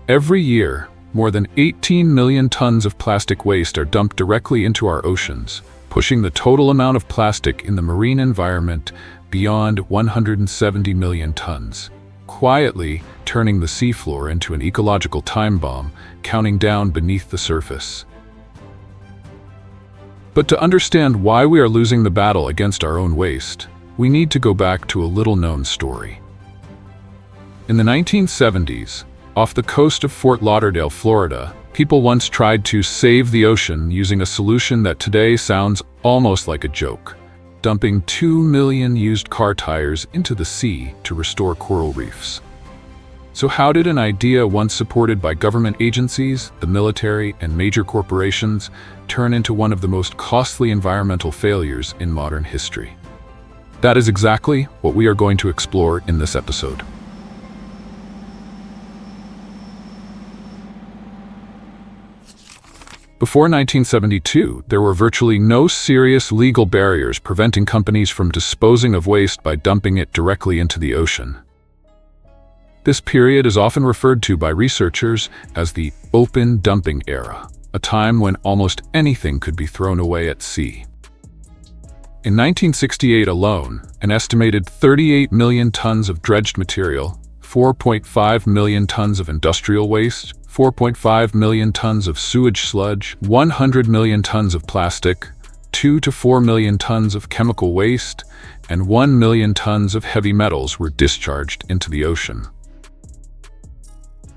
Every year, more than 18 million tons of plastic waste are dumped directly into our oceans, pushing the total amount of plastic in the marine environment beyond 170 million tons, quietly turning the seafloor into an ecological time bomb, counting down beneath the surface. But to understand why we are losing the battle against our own waste, we need to go back to a little-known story. In the 1970s, off the coast of Fort Lauderdale, Florida, people once tried to save the ocean using a solution that today sounds almost like a joke: dumping 2 million used car tires into the sea to restore coral reefs. So how did an idea once supported by government agencies, the military, and major corporations turn into one of the most costly environmental failures in modern history? That is exactly what we are going to explore in this episode. Before 1972, there were virtually no serious legal barriers preventing companies from disposing of waste by dumping it directly into the ocean. This period is often referred to by researchers as the open dumping era, a time when almost anything could be thrown away at sea. In 1968 alone, an estimated 38 million tons of dredged material, 4.5 million tons of industrial waste, 4.5 million tons of sewage sludge, 100 million tons of plastic, 2 to 4 million tons of chemical waste, and 1 million tons of heavy metals were discharged into the ocean.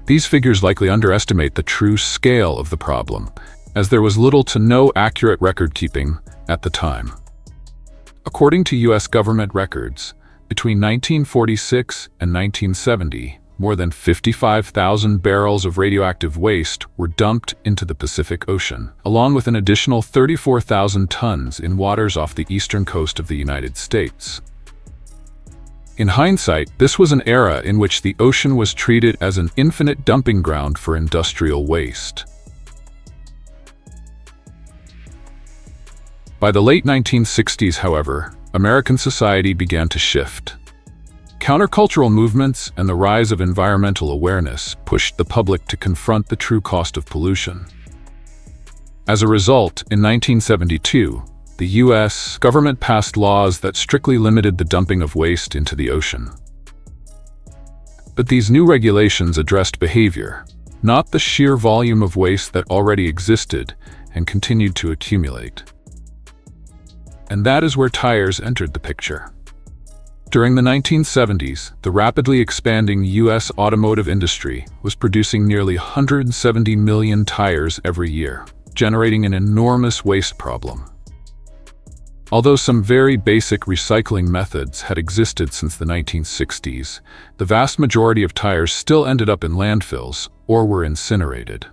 These figures likely underestimate the true scale of the problem, as there was little to no accurate record-keeping at the time. According to U.S. government records, between 1946 and 1970, more than 55,000 barrels of radioactive waste were dumped into the Pacific Ocean, along with an additional 34,000 tons in waters off the eastern coast of the United States. In hindsight, this was an era in which the ocean was treated as an infinite dumping ground for industrial waste. By the late 1960s, however, American society began to shift. Countercultural movements and the rise of environmental awareness pushed the public to confront the true cost of pollution. As a result, in 1972, the U.S. government passed laws that strictly limited the dumping of waste into the ocean. But these new regulations addressed behavior, not the sheer volume of waste that already existed and continued to accumulate. And that is where tires entered the picture. During the 1970s, the rapidly expanding U.S. automotive industry was producing nearly 170 million tires every year, generating an enormous waste problem. Although some very basic recycling methods had existed since the 1960s, the vast majority of tires still ended up in landfills or were incinerated.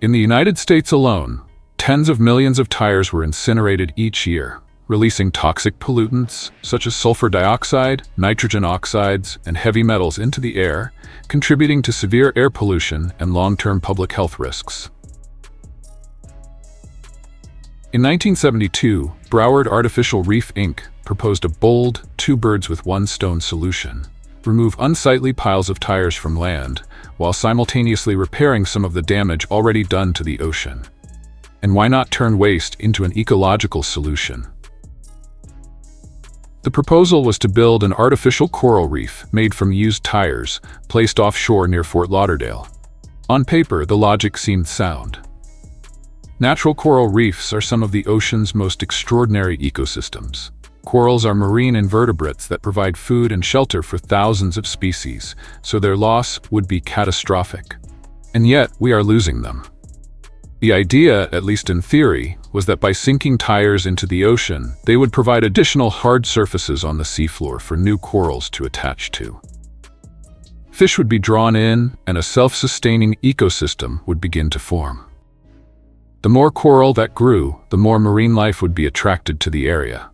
In the United States alone, tens of millions of tires were incinerated each year, releasing toxic pollutants such as sulfur dioxide, nitrogen oxides, and heavy metals into the air, contributing to severe air pollution and long-term public health risks. In 1972, Broward Artificial Reef Inc. proposed a bold, two birds with one stone solution: remove unsightly piles of tires from land, while simultaneously repairing some of the damage already done to the ocean. And why not turn waste into an ecological solution? The proposal was to build an artificial coral reef made from used tires, placed offshore near Fort Lauderdale. On paper, the logic seemed sound. Natural coral reefs are some of the ocean's most extraordinary ecosystems. Corals are marine invertebrates that provide food and shelter for thousands of species, so their loss would be catastrophic. And yet, we are losing them. The idea, at least in theory, was that by sinking tires into the ocean, they would provide additional hard surfaces on the seafloor for new corals to attach to. Fish would be drawn in, and a self-sustaining ecosystem would begin to form. The more coral that grew, the more marine life would be attracted to the area.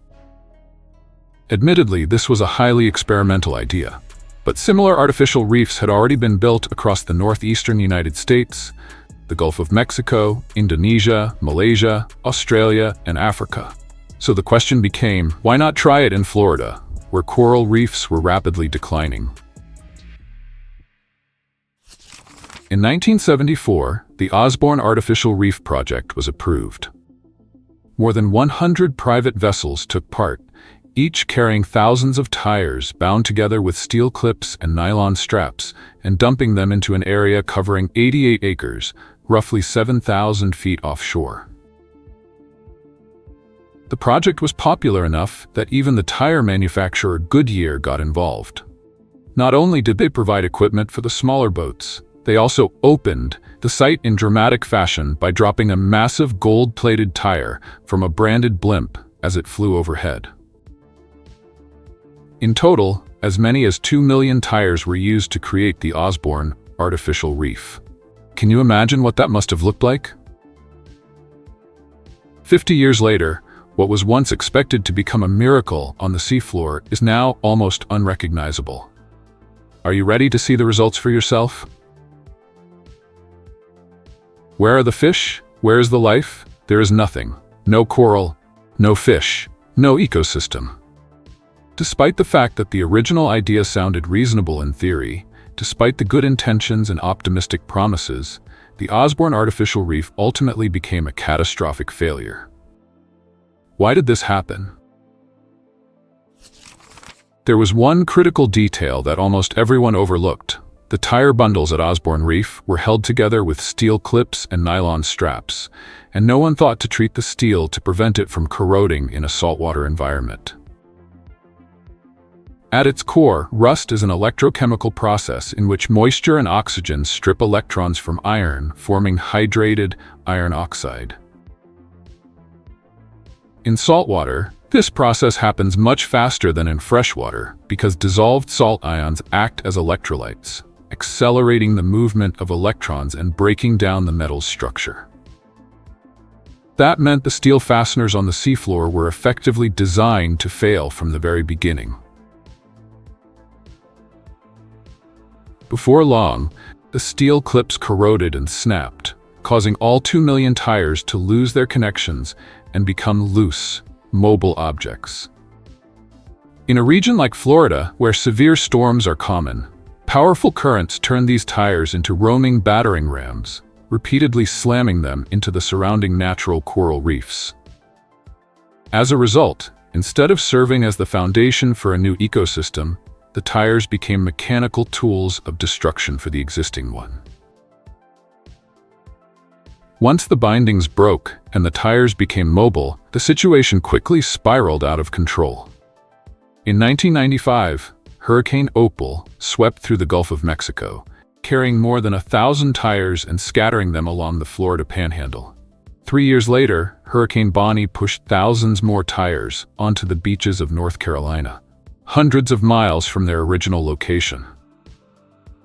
Admittedly, this was a highly experimental idea, but similar artificial reefs had already been built across the northeastern United States, the Gulf of Mexico, Indonesia, Malaysia, Australia, and Africa. So the question became, why not try it in Florida, where coral reefs were rapidly declining? In 1974, the Osborne Artificial Reef Project was approved. More than 100 private vessels took part, each carrying thousands of tires bound together with steel clips and nylon straps, and dumping them into an area covering 88 acres, roughly 7,000 feet offshore. The project was popular enough that even the tire manufacturer Goodyear got involved. Not only did they provide equipment for the smaller boats, they also opened the site in dramatic fashion by dropping a massive gold-plated tire from a branded blimp as it flew overhead. In total, as many as 2 million tires were used to create the Osborne Artificial Reef. Can you imagine what that must have looked like? 50 years later, what was once expected to become a miracle on the seafloor is now almost unrecognizable. Are you ready to see the results for yourself? Where are the fish? Where is the life? There is nothing. No coral, no fish, no ecosystem. Despite the fact that the original idea sounded reasonable in theory, despite the good intentions and optimistic promises, the Osborne Artificial Reef ultimately became a catastrophic failure. Why did this happen? There was one critical detail that almost everyone overlooked. The tire bundles at Osborne Reef were held together with steel clips and nylon straps, and no one thought to treat the steel to prevent it from corroding in a saltwater environment. At its core, rust is an electrochemical process in which moisture and oxygen strip electrons from iron, forming hydrated iron oxide. In saltwater, this process happens much faster than in freshwater because dissolved salt ions act as electrolytes, accelerating the movement of electrons and breaking down the metal's structure. That meant the steel fasteners on the seafloor were effectively designed to fail from the very beginning. Before long, the steel clips corroded and snapped, causing all 2 million tires to lose their connections and become loose, mobile objects. In a region like Florida, where severe storms are common, powerful currents turn these tires into roaming battering rams, repeatedly slamming them into the surrounding natural coral reefs. As a result, instead of serving as the foundation for a new ecosystem, the tires became mechanical tools of destruction for the existing one. Once the bindings broke and the tires became mobile, the situation quickly spiraled out of control. In 1995, Hurricane Opal swept through the Gulf of Mexico, carrying more than 1,000 tires and scattering them along the Florida Panhandle. 3 years later, Hurricane Bonnie pushed thousands more tires onto the beaches of North Carolina, hundreds of miles from their original location.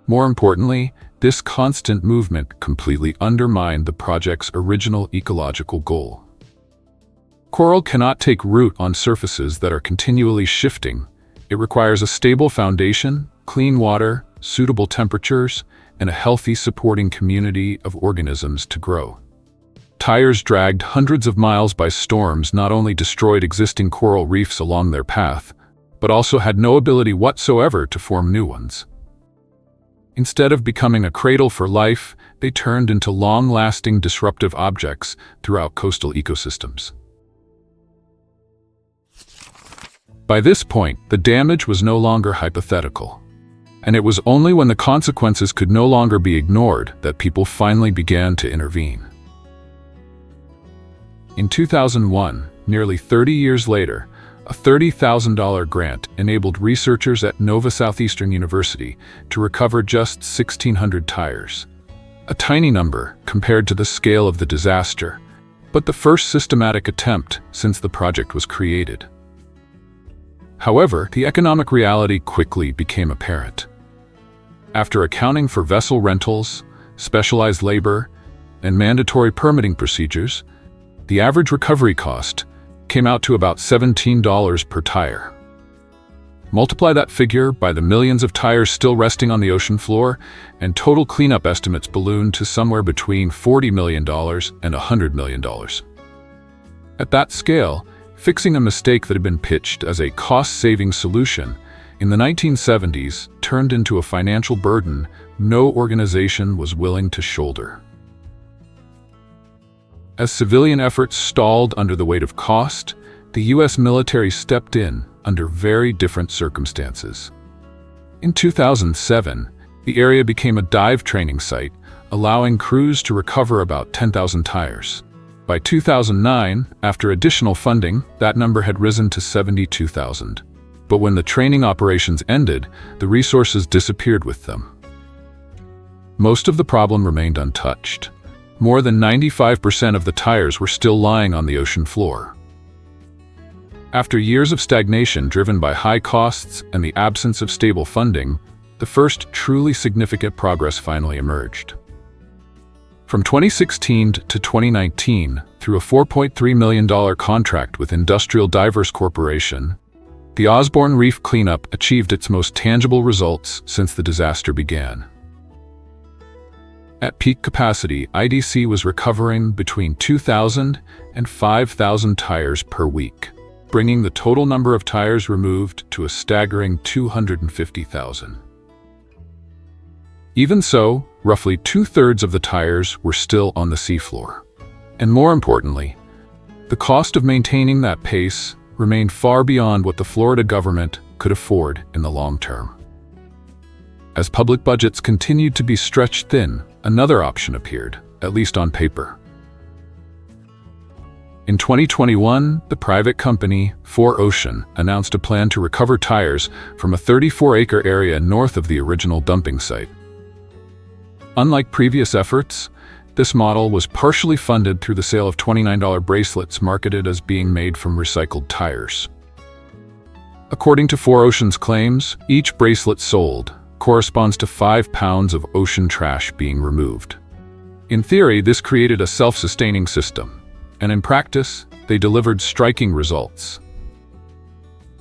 More importantly, this constant movement completely undermined the project's original ecological goal. Coral cannot take root on surfaces that are continually shifting. It requires a stable foundation, clean water, suitable temperatures, and a healthy supporting community of organisms to grow. Tires dragged hundreds of miles by storms not only destroyed existing coral reefs along their path, but also had no ability whatsoever to form new ones. Instead of becoming a cradle for life, they turned into long-lasting disruptive objects throughout coastal ecosystems. By this point, the damage was no longer hypothetical, and it was only when the consequences could no longer be ignored that people finally began to intervene. In 2001, nearly 30 years later, a $30,000 grant enabled researchers at Nova Southeastern University to recover just 1,600 tires. A tiny number compared to the scale of the disaster, but the first systematic attempt since the project was created. However, the economic reality quickly became apparent. After accounting for vessel rentals, specialized labor, and mandatory permitting procedures, the average recovery cost came out to about $17 per tire. Multiply that figure by the millions of tires still resting on the ocean floor, and total cleanup estimates ballooned to somewhere between $40 million and $100 million. At that scale, fixing a mistake that had been pitched as a cost-saving solution in the 1970s turned into a financial burden no organization was willing to shoulder. As civilian efforts stalled under the weight of cost, the U.S. military stepped in under very different circumstances. In 2007, the area became a dive training site, allowing crews to recover about 10,000 tires. By 2009, after additional funding, that number had risen to 72,000. But when the training operations ended, the resources disappeared with them. Most of the problem remained untouched. More than 95% of the tires were still lying on the ocean floor. After years of stagnation driven by high costs and the absence of stable funding, the first truly significant progress finally emerged. From 2016 to 2019, through a $4.3 million contract with Industrial Divers Corporation, the Osborne Reef cleanup achieved its most tangible results since the disaster began. At peak capacity, IDC was recovering between 2,000 and 5,000 tires per week, bringing the total number of tires removed to a staggering 250,000. Even so, roughly 2/3 of the tires were still on the seafloor. And more importantly, the cost of maintaining that pace remained far beyond what the Florida government could afford in the long term. As public budgets continued to be stretched thin, another option appeared, at least on paper. In 2021, the private company 4Ocean announced a plan to recover tires from a 34-acre area north of the original dumping site. Unlike previous efforts, this model was partially funded through the sale of $29 bracelets marketed as being made from recycled tires. According to 4Ocean's claims, each bracelet sold corresponds to 5 pounds of ocean trash being removed. In theory, this created a self-sustaining system, and in practice, they delivered striking results.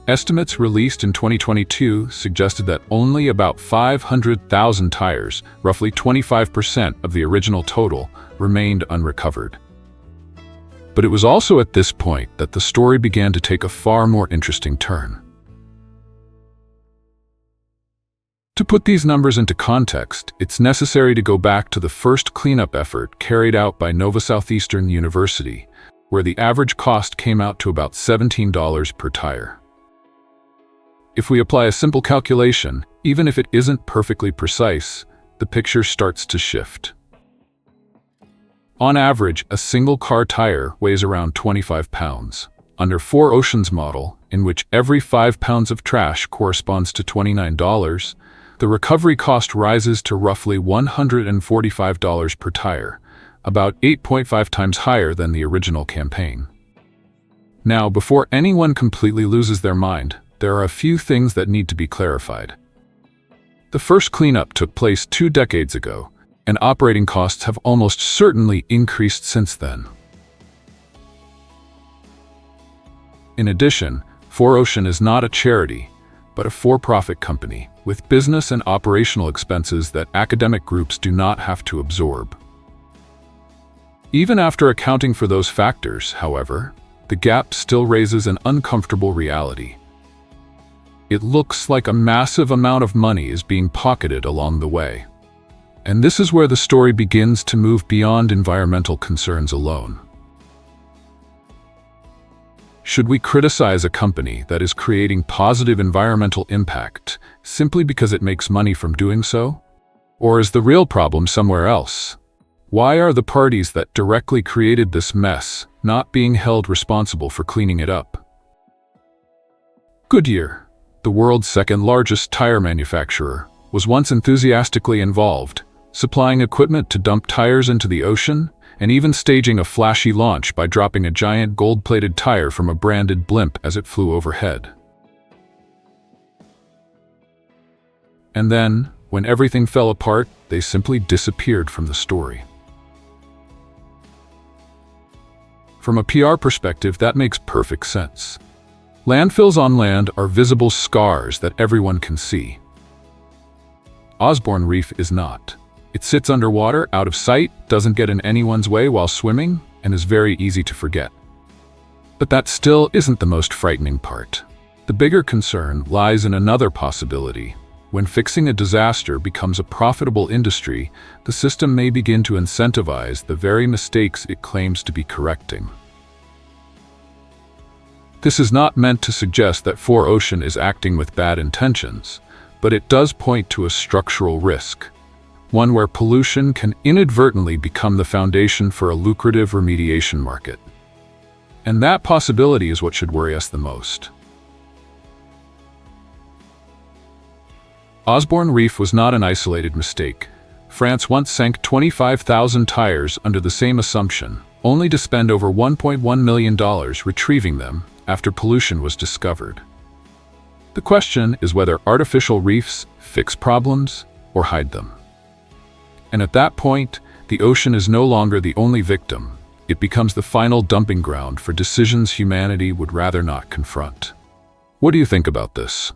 Estimates released in 2022 suggested that only about 500,000 tires, roughly 25% of the original total, remained unrecovered. But it was also at this point that the story began to take a far more interesting turn. To put these numbers into context, it's necessary to go back to the first cleanup effort carried out by Nova Southeastern University, where the average cost came out to about $17 per tire. If we apply a simple calculation, even if it isn't perfectly precise, the picture starts to shift. On average, a single car tire weighs around 25 pounds. Under 4Ocean's model, in which every 5 pounds of trash corresponds to $29, the recovery cost rises to roughly $145 per tire, about 8.5 times higher than the original campaign. Now, before anyone completely loses their mind, there are a few things that need to be clarified. The first cleanup took place 2 decades ago, and operating costs have almost certainly increased since then. In addition, 4Ocean is not a charity, but a for-profit company, with business and operational expenses that academic groups do not have to absorb. Even after accounting for those factors, however, the gap still raises an uncomfortable reality. It looks like a massive amount of money is being pocketed along the way. And this is where the story begins to move beyond environmental concerns alone. Should we criticize a company that is creating positive environmental impact simply because it makes money from doing so? Or is the real problem somewhere else? Why are the parties that directly created this mess not being held responsible for cleaning it up? Goodyear, the world's second-largest tire manufacturer, was once enthusiastically involved, supplying equipment to dump tires into the ocean, and even staging a flashy launch by dropping a giant gold-plated tire from a branded blimp as it flew overhead. And then, when everything fell apart, they simply disappeared from the story. From a PR perspective, that makes perfect sense. Landfills on land are visible scars that everyone can see. Osborne Reef is not. It sits underwater, out of sight, doesn't get in anyone's way while swimming, and is very easy to forget. But that still isn't the most frightening part. The bigger concern lies in another possibility. When fixing a disaster becomes a profitable industry, the system may begin to incentivize the very mistakes it claims to be correcting. This is not meant to suggest that 4Ocean is acting with bad intentions, but it does point to a structural risk, one where pollution can inadvertently become the foundation for a lucrative remediation market. And that possibility is what should worry us the most. Osborne Reef was not an isolated mistake. France once sank 25,000 tires under the same assumption, only to spend over $1.1 million retrieving them after pollution was discovered. The question is whether artificial reefs fix problems or hide them. And at that point, the ocean is no longer the only victim. It becomes the final dumping ground for decisions humanity would rather not confront. What do you think about this?